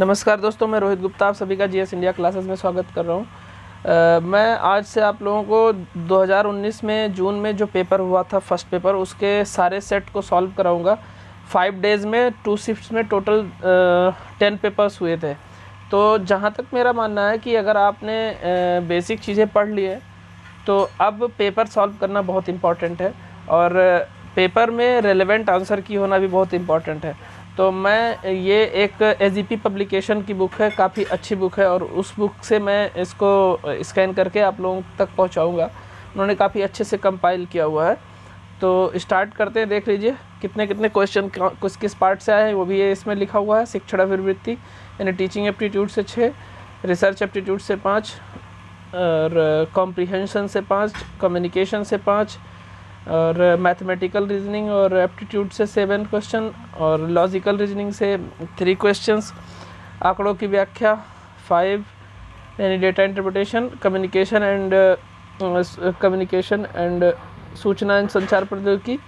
नमस्कार दोस्तों, मैं रोहित गुप्ता आप सभी का जीएस इंडिया क्लासेस में स्वागत कर रहा हूँ। मैं आज से आप लोगों को 2019 में जून में जो पेपर हुआ था फर्स्ट पेपर, उसके सारे सेट को सॉल्व कराऊंगा। 5 डेज़ में 2 शिफ्ट्स में टोटल 10 पेपर्स हुए थे। तो जहाँ तक मेरा मानना है कि अगर आपने बेसिक चीज़ें पढ़ ली है तो अब पेपर सॉल्व करना बहुत इम्पॉर्टेंट है, और पेपर में रेलेवेंट आंसर की होना भी बहुत इम्पॉर्टेंट है। तो मैं ये एक एजीपी पब्लिकेशन की बुक है, काफ़ी अच्छी बुक है, और उस बुक से मैं इसको स्कैन करके आप लोगों तक पहुंचाऊंगा। उन्होंने काफ़ी अच्छे से कंपाइल किया हुआ है। तो स्टार्ट करते हैं। देख लीजिए कितने कितने क्वेश्चन किस पार्ट से आए हैं, वो भी ये इसमें लिखा हुआ है। शिक्षण अभिवृत्ति यानी टीचिंग एप्टीट्यूड से 6, रिसर्च एप्टीट्यूड से 5, और कॉम्प्रिहेंशन से 5, कम्युनिकेशन से 5, और मैथमेटिकल रीजनिंग और एप्टीट्यूड से 7 क्वेश्चन, और लॉजिकल रीजनिंग से 3 क्वेश्चंस, आंकड़ों की व्याख्या 5, यानी डेटा इंटरप्रिटेशन, कम्युनिकेशन एंड सूचना एंड संचार प्रौद्योगिकी,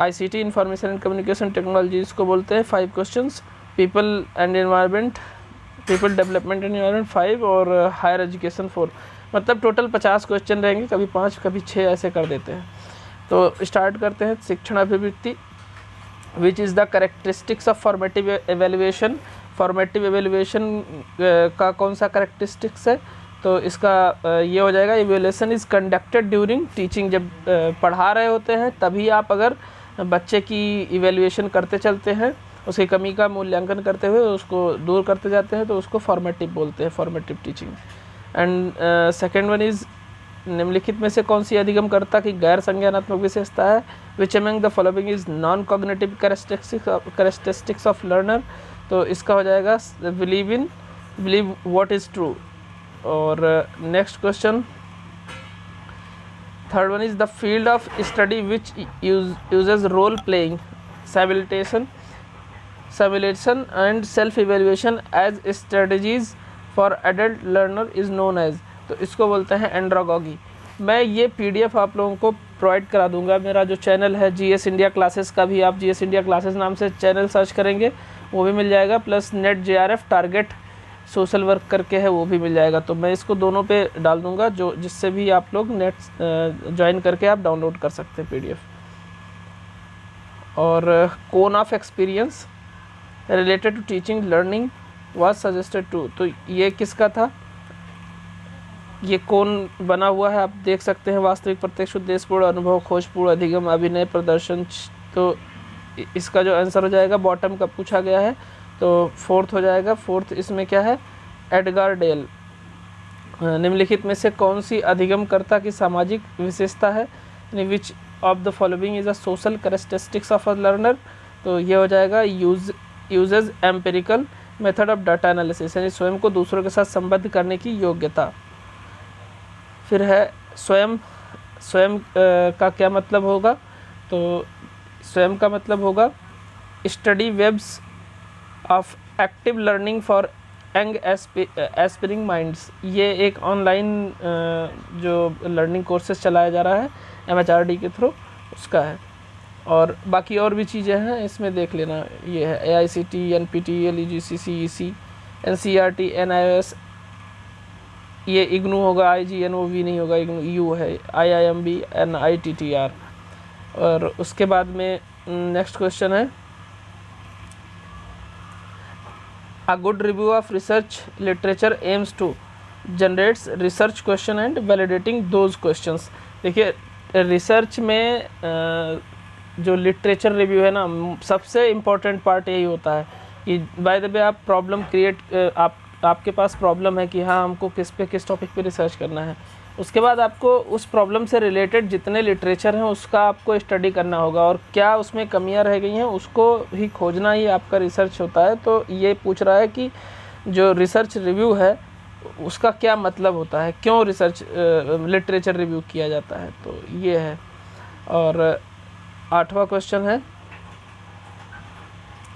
ICT information and communication technology इसको बोलते हैं, 5 questions, people development and environment 5, और हायर एजुकेशन 4। मतलब टोटल 50 क्वेश्चन रहेंगे, कभी 5 कभी 6 ऐसे कर देते हैं। तो स्टार्ट करते हैं। शिक्षण अभिवृत्ति, which is the characteristics of formative evaluation. Formative evaluation का कौन सा करेक्टरिस्टिक्स है? तो इसका ये हो जाएगा, evaluation is conducted during teaching. जब पढ़ा रहे होते हैं तभी आप अगर बच्चे की इवेल्युएशन करते चलते हैं, उसकी कमी का मूल्यांकन करते हुए उसको दूर करते जाते हैं, तो उसको फॉर्मेटिव बोलते हैं, formative teaching. And second one is, निम्नलिखित में से कौन सी अधिगमकर्ता की गैर संज्ञानात्मक विशेषता है? Which among the following is non cognitive characteristics of learner? तो इसका हो जाएगा बिलीव व्हाट इज ट्रू। और next question, third one is the field of study which uses role playing, simulation and self evaluation as strategies for adult learner is known as. तो इसको बोलते हैं andragogy. मैं ये पीडीएफ आप लोगों को प्रोवाइड करा दूंगा। मेरा जो चैनल है जीएस इंडिया क्लासेस का भी, आप जीएस इंडिया क्लासेस नाम से चैनल सर्च करेंगे वो भी मिल जाएगा, plus net JRF target social work करके है वो भी मिल जाएगा। तो मैं इसको दोनों पे डाल दूंगा, जो जिससे भी आप लोग नेट ज्वाइन करके आप डाउनलोड कर सकते हैं पीडीएफ। और cone of experience related to teaching learning was suggested to. तो ये किसका था? ये कौन बना हुआ है आप देख सकते हैं। वास्तविक, प्रत्यक्ष, उद्देश्यपूर्ण, अनुभव, खोजपूर्ण, अधिगम, अभिनय, प्रदर्शन। तो इसका जो आंसर हो जाएगा, बॉटम का पूछा गया है तो 4th हो जाएगा। 4th इसमें क्या है? Edgar Dale. निम्नलिखित में से कौन सी अधिगमकर्ता की सामाजिक विशेषता है? यानी which of the following is a social characteristics of a learner? तो ये हो जाएगा uses empirical method of data analysis, यानी स्वयं को दूसरों के साथ संबद्ध करने की योग्यता। फिर है स्वयं का क्या मतलब होगा? तो स्वयं का मतलब होगा study webs of active learning for young aspiring minds. ये एक ऑनलाइन जो लर्निंग कोर्सेज चलाया जा रहा है MHRD के थ्रू, उसका है। और बाकी और भी चीज़ें हैं इसमें देख लेना। ये है AICT, NPT, LEGC, CEC, NCERT, NIOS, ये इग्नू होगा, IGNOV नहीं होगा, इग्नू EU है, IIMB, NITTR। और उसके बाद में नेक्स्ट क्वेश्चन है, a good review of research literature aims to generates research question and validating those questions. देखिए रिसर्च में जो लिटरेचर रिव्यू है ना, सबसे इम्पोर्टेंट पार्ट यही होता है कि बाय द वे आप प्रॉब्लम आपके पास प्रॉब्लम है कि हाँ हमको किस टॉपिक पे रिसर्च करना है। उसके बाद आपको उस प्रॉब्लम से रिलेटेड जितने लिटरेचर हैं उसका आपको स्टडी करना होगा, और क्या उसमें कमियां रह गई हैं उसको ही खोजना ही आपका रिसर्च होता है। तो ये पूछ रहा है कि जो रिसर्च रिव्यू है उसका क्या मतलब होता है, क्यों रिसर्च लिटरेचर रिव्यू किया जाता है, तो ये है। और 8वां क्वेश्चन है,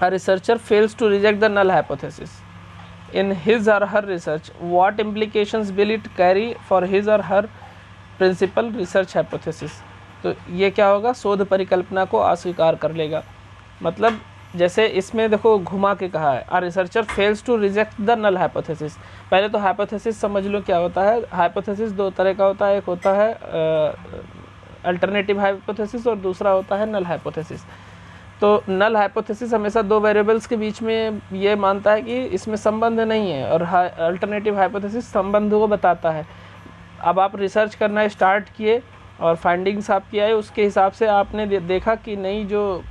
a researcher fails to reject the null hypothesis in his or her research, what implications will it carry for his or her principal research hypothesis? तो ये क्या होगा? शोध परिकल्पना को अस्वीकार कर लेगा। मतलब जैसे इसमें देखो घुमा के कहा है, a researcher fails to reject the null hypothesis. पहले तो हाइपोथेसिस समझ लो क्या होता है। हाइपोथेसिस दो तरह का होता है, एक होता है अल्टरनेटिव हाइपोथेसिस और दूसरा होता है नल हाइपोथेसिस। तो नल हाइपोथेसिस हमेशा दो वेरिएबल्स के बीच में ये मानता है कि इसमें संबंध नहीं है, और अल्टरनेटिव हाइपोथेसिस संबंध को बताता है। अब आप रिसर्च करना स्टार्ट किए और फाइंडिंग्स आपकी आए, उसके हिसाब से आपने देखा कि नहीं जो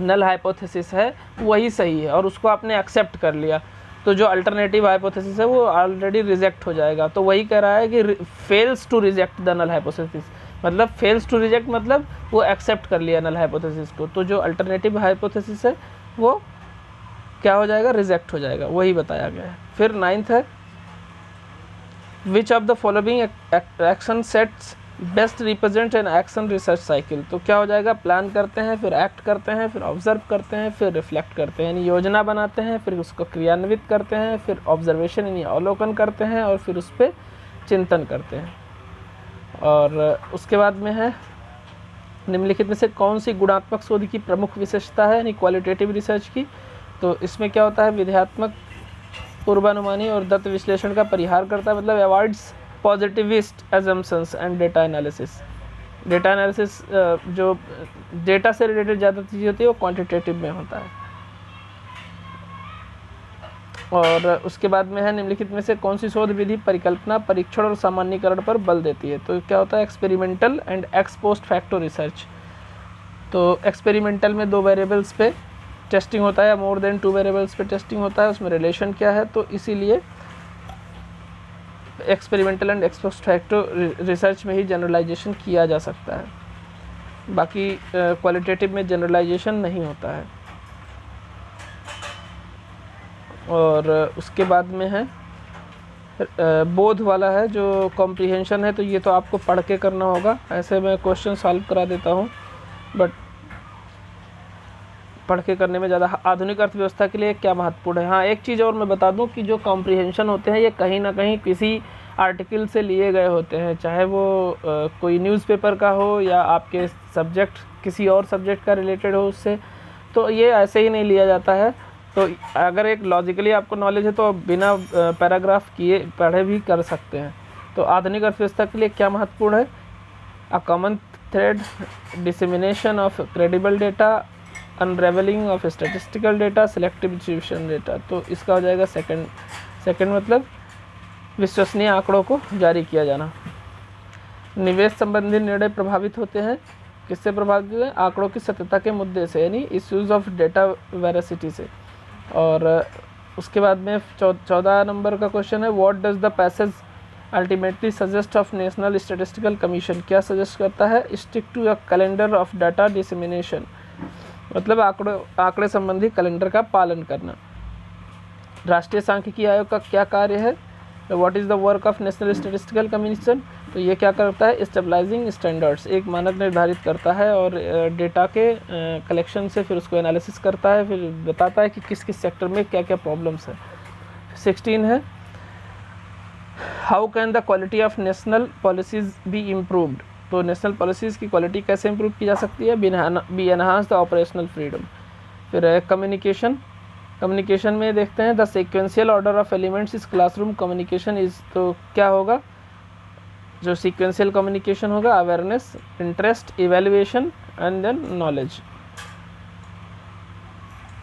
नल हाइपोथेसिस है वही सही है, और उसको आपने एक्सेप्ट कर लिया, तो जो अल्टरनेटिव हाइपोथेसिस है वो ऑलरेडी रिजेक्ट हो जाएगा। तो वही कह रहा है कि fails to reject the null hypothesis, मतलब फेल्स टू रिजेक्ट मतलब वो एक्सेप्ट कर लिया नल हाइपोथेसिस को, तो जो अल्टरनेटिव हाइपोथेसिस है वो क्या हो जाएगा, रिजेक्ट हो जाएगा, वही बताया गया है। फिर 9th है, विच of the following action sets best represent an action research cycle. तो क्या हो जाएगा, प्लान करते हैं, फिर एक्ट करते हैं, फिर ऑब्जर्व करते हैं, फिर रिफ्लेक्ट करते हैं, यानी योजना बनाते हैं, फिर उसको क्रियान्वित करते हैं, फिर ऑब्जर्वेशन यानी अवलोकन करते हैं, और फिर उस पर चिंतन करते हैं। और उसके बाद में है, निम्नलिखित में से कौन सी गुणात्मक शोध की प्रमुख विशेषता है, यानी क्वालिटेटिव रिसर्च की। तो इसमें क्या होता है, विधेयात्मक, पूर्वानुमानी और दत्त विश्लेषण का परिहार करता है, मतलब avoids positivist assumptions and data analysis. Data analysis जो डेटा से रिलेटेड ज़्यादा चीज़ होती है वो क्वांटिटेटिव में होता है। और उसके बाद में है, निम्नलिखित में से कौन सी शोध विधि परिकल्पना, परीक्षण और सामान्यीकरण पर बल देती है। तो क्या होता है, experimental and x post facto research. तो एक्सपेरिमेंटल में 2 वेरिएबल्स पे टेस्टिंग होता है, मोर देन 2 वेरिएबल्स पे टेस्टिंग होता है, उसमें रिलेशन क्या है, तो इसीलिए experimental and x post facto research में ही जनरलाइजेशन किया जा सकता है, बाकी क्वालिटेटिव में जनरलाइजेशन नहीं होता है। और उसके बाद में है बोध वाला है, जो कॉम्प्रिहेंशन है, तो ये तो आपको पढ़ के करना होगा, ऐसे मैं क्वेश्चन सॉल्व करा देता हूँ, बट पढ़ के करने में ज़्यादा। आधुनिक अर्थव्यवस्था के लिए क्या महत्वपूर्ण है। हाँ, एक चीज़ और मैं बता दूं कि जो कॉम्प्रिहेंशन होते हैं ये कहीं ना कहीं किसी आर्टिकल से लिए गए होते हैं, चाहे वो कोई न्यूज़पेपर का हो या आपके सब्जेक्ट किसी और सब्जेक्ट का रिलेटेड हो उससे, तो ये ऐसे ही नहीं लिया जाता है। तो अगर एक लॉजिकली आपको नॉलेज है तो बिना पैराग्राफ किए पढ़े भी कर सकते हैं। तो आधुनिक अर्थव्यवस्था के लिए क्या महत्वपूर्ण है, a common thread, dissemination of credible data, unravelling of statistical data, selective distribution data. तो इसका हो जाएगा सेकंड मतलब विश्वसनीय आंकड़ों को जारी किया जाना। निवेश संबंधी निर्णय प्रभावित होते हैं, किससे प्रभावित होते हैं, आंकड़ों की सत्यता के मुद्दे से, यानी इश्यूज ऑफ डेटा वेरासिटी से। और उसके बाद में 14 नंबर का क्वेश्चन है, what does the passage ultimately suggest of national statistical commission. क्या सजेस्ट करता है, stick to a calendar of data dissemination, मतलब आंकड़े संबंधी कैलेंडर का पालन करना। राष्ट्रीय सांख्यिकी आयोग का क्या कार्य है, what is the work of national statistical commission. तो ये क्या करता है, स्टेबलाइजिंग स्टैंडर्ड्स, एक मानक निर्धारित करता है और डेटा के कलेक्शन से फिर उसको एनालिसिस करता है, फिर बताता है कि किस किस सेक्टर में क्या क्या प्रॉब्लम्स है। 16 है, how can the quality of national policies be improved. तो नेशनल पॉलिसीज़ की क्वालिटी कैसे इंप्रूव की जा सकती है, B enhance the operational freedom. फिर है कम्युनिकेशन में देखते हैं, the sequential order of elements is classroom communication is. तो क्या होगा, जो सीक्वेंशियल कम्युनिकेशन होगा, awareness, interest, evaluation and then knowledge.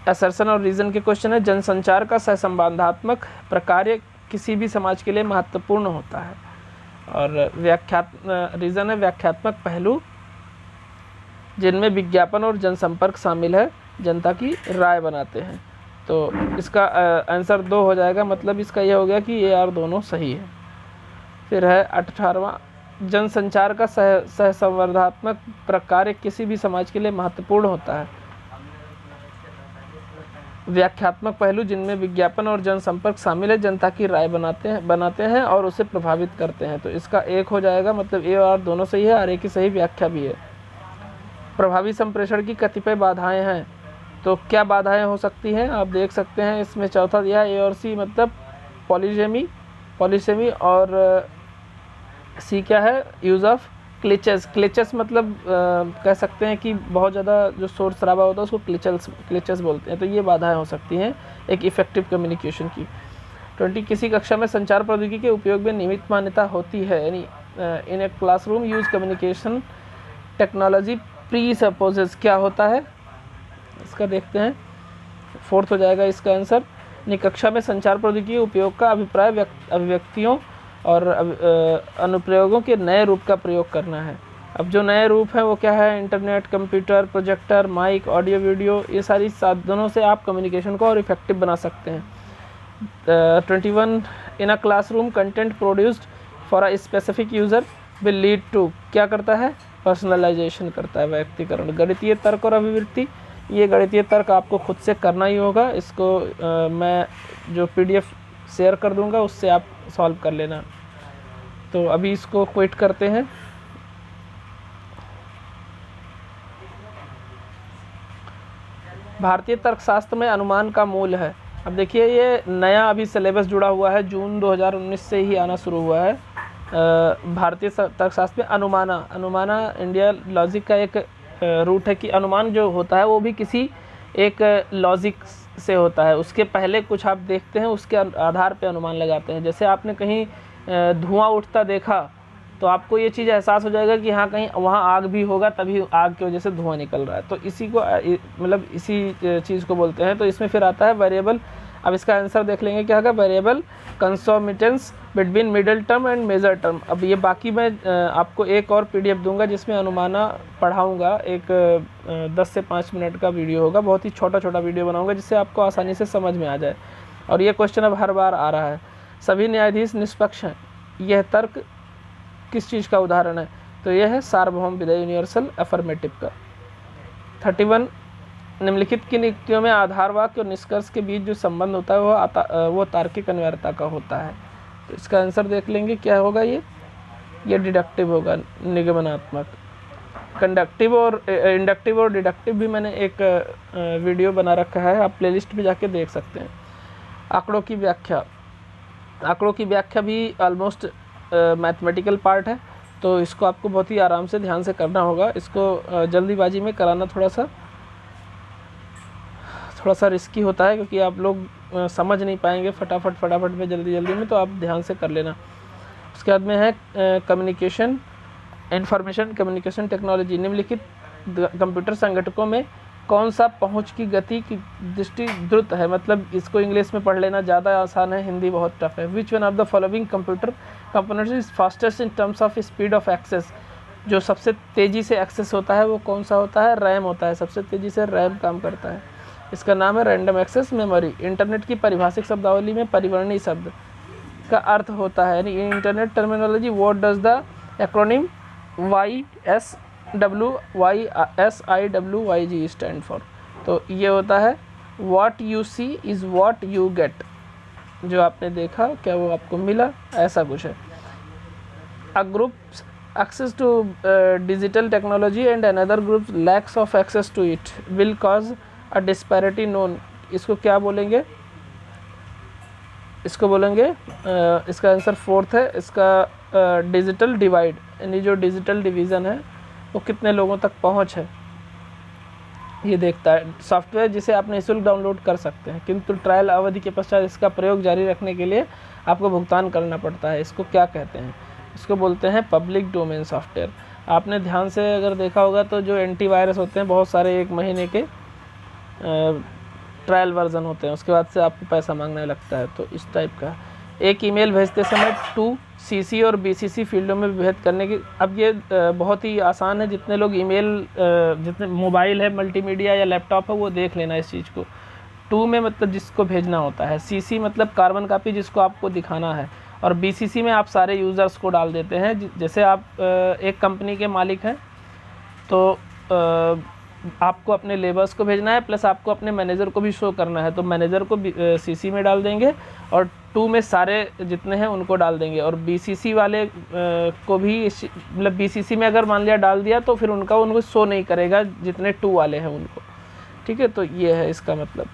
Assertion और रीजन के क्वेश्चन है, जनसंचार का सहसंबंधात्मक प्रकार्य किसी भी समाज के लिए महत्वपूर्ण होता है। और रीज़न है व्याख्यात्मक पहलू जिनमें विज्ञापन और जनसंपर्क शामिल है, जनता की राय बनाते हैं। तो इसका आंसर 2 हो जाएगा, मतलब इसका यह हो गया कि ये और दोनों सही है। फिर है 18वां, जनसंचार का सहसंवर्धात्मक प्रकार्य किसी भी समाज के लिए महत्वपूर्ण होता है। व्याख्यात्मक पहलू जिनमें विज्ञापन और जनसंपर्क शामिल है, जनता की राय बनाते हैं और उसे प्रभावित करते हैं। तो इसका 1 हो जाएगा, मतलब ए और दोनों सही है और ए की सही व्याख्या भी है। प्रभावी संप्रेषण की कतिपय बाधाएं हैं, तो क्या बाधाएं हो सकती हैं, आप देख सकते हैं इसमें चौथा दिया ए और सी, मतलब पॉलीसेमी और सी क्या है, यूज़ ऑफ क्लिचेस मतलब कह सकते हैं कि बहुत ज़्यादा जो शोर शराबा होता है उसको क्लिचेस बोलते हैं। तो ये बाधाएं हो सकती हैं एक इफ़ेक्टिव कम्युनिकेशन की। 20 किसी कक्षा में संचार प्रौद्योगिकी के उपयोग में नियमित मान्यता होती है, यानी in a classroom use communication technology presupposes क्या होता है इसका देखते हैं। 4th हो जाएगा इसका आंसर। कक्षा में संचार प्रौद्योगिकी के उपयोग का अभिप्राय अभिव्यक्तियों और अनुप्रयोगों के नए रूप का प्रयोग करना है। अब जो नए रूप है वो क्या है? Internet, computer, projector, mic, audio video, ये सारी साधनों से आप कम्युनिकेशन को और इफेक्टिव बना सकते हैं। 21 in a classroom content produced for a specific user will lead to क्या करता है? पर्सनलाइजेशन करता है, व्यक्तिकरण। गणितीय तर्क और अभिवृत्ति, ये गणितीय तर्क आपको खुद से करना ही होगा। इसको मैं जो PDF शेयर कर दूंगा उससे आप सॉल्व कर लेना। तो अभी इसको क्विट करते हैं। भारतीय तर्कशास्त्र में अनुमान का मूल है। अब देखिए ये नया अभी सिलेबस जुड़ा हुआ है, जून 2019 से ही आना शुरू हुआ है। भारतीय तर्कशास्त्र में अनुमाना इंडिया लॉजिक का एक रूट है कि अनुमान जो होता है वो भी किसी एक लॉजिक से होता है। उसके पहले कुछ आप देखते हैं, उसके आधार पे अनुमान लगाते हैं। जैसे आपने कहीं धुआं उठता देखा तो आपको ये चीज़ एहसास हो जाएगा कि हाँ कहीं वहाँ आग भी होगा, तभी आग की वजह से धुआं निकल रहा है। तो इसी को मतलब इसी चीज़ को बोलते हैं। तो इसमें फिर आता है वेरिएबल। अब इसका आंसर देख लेंगे क्या होगा? Variable concomitance between middle term and major term. अब ये बाकी मैं आपको एक और PDF दूंगा जिसमें अनुमाना पढ़ाऊंगा। एक 10 से 5 मिनट का वीडियो होगा, बहुत ही छोटा वीडियो बनाऊंगा जिससे आपको आसानी से समझ में आ जाए। और ये क्वेश्चन अब हर बार आ रहा है। सभी न्यायाधीश निष्पक्ष हैं, यह तर्क किस चीज़ का उदाहरण है? तो यह है सार्वभौम विधेय, यूनिवर्सल अफर्मेटिव का। 31 निम्नलिखित की नियुक्तियों में आधार वाक्य और निष्कर्ष के बीच जो संबंध होता है वो तार्किक अनिवार्यता का होता है। तो इसका आंसर देख लेंगे क्या होगा? ये डिडक्टिव होगा, निगमनात्मक। कंडक्टिव और इंडक्टिव और डिडक्टिव भी मैंने एक वीडियो बना रखा है, आप प्लेलिस्ट में जाके देख सकते हैं। आंकड़ों की व्याख्या भी ऑलमोस्ट मैथमेटिकल पार्ट है, तो इसको आपको बहुत ही आराम से ध्यान से करना होगा। इसको जल्दीबाजी में कराना थोड़ा सा रिस्की होता है, क्योंकि आप लोग समझ नहीं पाएंगे फटाफट में जल्दी में, तो आप ध्यान से कर लेना। उसके बाद में है कम्युनिकेशन इंफॉर्मेशन कम्युनिकेशन टेक्नोलॉजी। निम्नलिखित कंप्यूटर संगठकों में कौन सा पहुंच की गति की दृष्टि द्रुत है? मतलब इसको इंग्लिश में पढ़ लेना ज़्यादा आसान है, हिंदी बहुत टफ है। Which one of the following computer components is fastest in terms of speed of access. जो सबसे तेज़ी से एक्सेस होता है वो कौन सा होता है? रैम होता है। सबसे तेज़ी से रैम काम करता है। इसका नाम है रैंडम एक्सेस मेमोरी। इंटरनेट की परिभाषिक शब्दावली में परिवर्णी शब्द का अर्थ होता है, यानी internet terminology what does the acronym YSIWYG stand for? तो ये होता है what you see is what you get. जो आपने देखा क्या वो आपको मिला, ऐसा कुछ है। A group access to digital technology and another group lacks of access to it will cause a disparity known। इसको क्या बोलेंगे? इसको बोलेंगे इसका आंसर 4th है। इसका डिजिटल डिवाइड, यानी जो डिजिटल डिवीज़न है वो कितने लोगों तक पहुंच है ये देखता है। सॉफ्टवेयर जिसे आप निःशुल्क डाउनलोड कर सकते हैं, किंतु ट्रायल अवधि के पश्चात इसका प्रयोग जारी रखने के लिए आपको भुगतान करना पड़ता है। इसको क्या कहते हैं? इसको बोलते हैं पब्लिक डोमेन सॉफ्टवेयर। आपने ध्यान से अगर देखा होगा तो जो एंटीवायरस होते हैं बहुत सारे 1 महीने के ट्रायल वर्जन होते हैं, उसके बाद से आपको पैसा मांगने लगता है। तो इस टाइप का एक ईमेल भेजते समय 2 CC और BCC फील्डों में विभेद करने की। अब ये बहुत ही आसान है, जितने लोग ईमेल जितने मोबाइल है, मल्टीमीडिया या लैपटॉप है वो देख लेना इस चीज़ को। 2 में मतलब जिसको भेजना होता है, CC मतलब कार्बन कॉपी जिसको आपको दिखाना है, और BCC में आप सारे यूज़र्स को डाल देते हैं। जैसे आप एक कंपनी के मालिक हैं तो आपको अपने लेबर्स को भेजना है, प्लस आपको अपने मैनेजर को भी शो करना है, तो मैनेजर को CC में डाल देंगे और 2 में सारे जितने हैं उनको डाल देंगे। और BCC वाले को भी मतलब BCC में अगर मान लिया डाल दिया तो फिर उनको शो नहीं करेगा जितने 2 वाले हैं उनको। ठीक है, तो ये है इसका मतलब।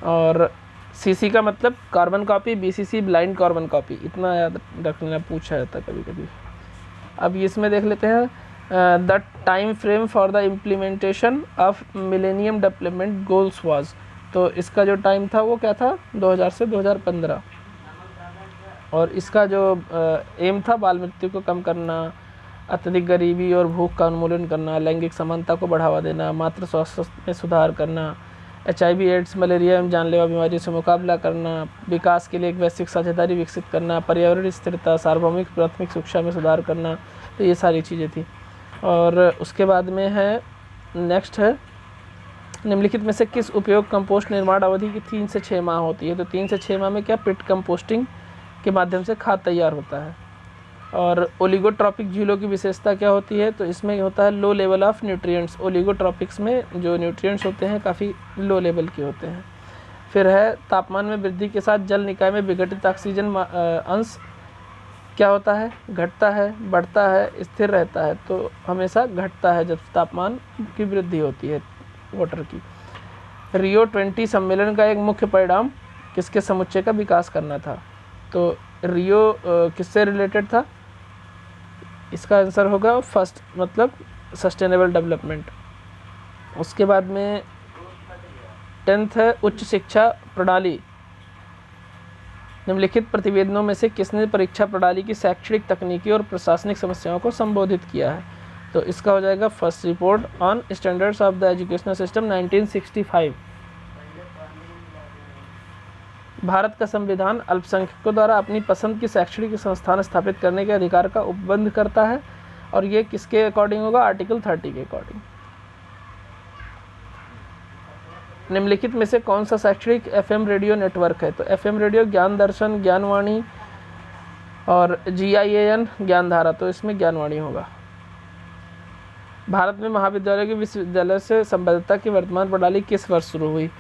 और CC का मतलब carbon copy, BCC blind carbon copy, इतना याद रखना पूछा जाता है कभी कभी। अब इसमें देख लेते हैं the time frame for the implementation of millennium development goals was, तो इसका जो टाइम था वो क्या था 2000 से 2015, और इसका जो एम था बाल मृत्यु को कम करना, अत्यधिक गरीबी और भूख का उन्मूलन करना, लैंगिक समानता को बढ़ावा देना, मातृ स्वास्थ्य में सुधार करना, HIV एड्स मलेरिया एवं जानलेवा बीमारियों से मुकाबला करना, विकास के लिए एक वैश्विक साझेदारी विकसित करना, पर्यावरण स्थिरता, सार्वभौमिक प्राथमिक शिक्षा में सुधार करना, तो ये सारी चीज़ें थी। और उसके बाद में है नेक्स्ट है निम्नलिखित में से किस उपयोग कंपोस्ट निर्माण अवधि की 3 से 6 माह होती है, तो 3 से 6 माह में क्या पिट कंपोस्टिंग के माध्यम से खाद तैयार होता है। और ओलिगोट्रॉपिक झीलों की विशेषता क्या होती है, तो इसमें होता है लो लेवल ऑफ न्यूट्रिएंट्स, ओलिगोट्रॉपिक्स में जो न्यूट्रिएंट्स होते हैं काफ़ी लो लेवल के होते हैं। फिर है तापमान में वृद्धि के साथ जल निकाय में विघटित ऑक्सीजन अंश क्या होता है, घटता है, बढ़ता है, स्थिर रहता है, तो हमेशा घटता है जब तापमान की वृद्धि होती है वाटर की। रियो 20 सम्मेलन का एक मुख्य परिणाम किसके समुच्चय का विकास करना था, तो रियो किससे रिलेटेड था, इसका आंसर होगा फर्स्ट मतलब सस्टेनेबल डेवलपमेंट। उसके बाद में 10th है उच्च शिक्षा प्रणाली, निम्नलिखित प्रतिवेदनों में से किसने परीक्षा प्रणाली की शैक्षणिक तकनीकी और प्रशासनिक समस्याओं को संबोधित किया है, तो इसका हो जाएगा first report on standards of the educational system 1965। Bharat का संविधान अल्पसंख्यकों द्वारा अपनी पसंद की शैक्षणिक संस्थान स्थापित करने के अधिकार का उपबंध करता है, और ये किसके अकॉर्डिंग होगा, आर्टिकल 30 के अकॉर्डिंग। निम्नलिखित में से कौन सा शैक्षणिक FM रेडियो नेटवर्क है, तो FM रेडियो ज्ञान दर्शन, ज्ञानवाणी और GIAN ज्ञानधारा, तो इसमें ज्ञानवाणी होगा। भारत में महाविद्यालय के विश्वविद्यालय से संबद्धता की वर्तमान प्रणाली किस वर्ष शुरू हुई,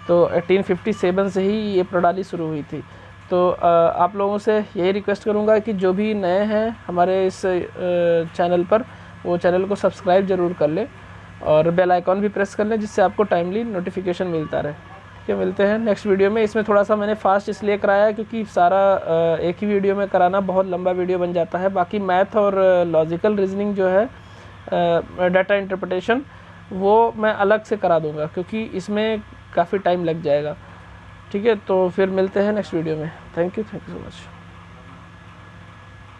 तो 1857 से ही ये प्रणाली शुरू हुई थी। तो आप लोगों से यही रिक्वेस्ट करूंगा कि जो भी नए हैं हमारे इस चैनल पर, वो चैनल को सब्सक्राइब ज़रूर कर लें और बेल आइकॉन भी प्रेस कर लें, जिससे आपको टाइमली नोटिफिकेशन मिलता रहे। ठीक, मिलते हैं नेक्स्ट वीडियो में। इसमें थोड़ा सा मैंने फास्ट इसलिए कराया है क्योंकि सारा एक ही वीडियो में कराना बहुत लंबा वीडियो बन जाता है। बाकी मैथ और लॉजिकल रीजनिंग जो है, डाटा इंटरप्रिटेशन, वो मैं अलग से करा दूंगा क्योंकि इसमें काफ़ी टाइम लग जाएगा। ठीक है, तो फिर मिलते हैं नेक्स्ट वीडियो में। Thank you so much.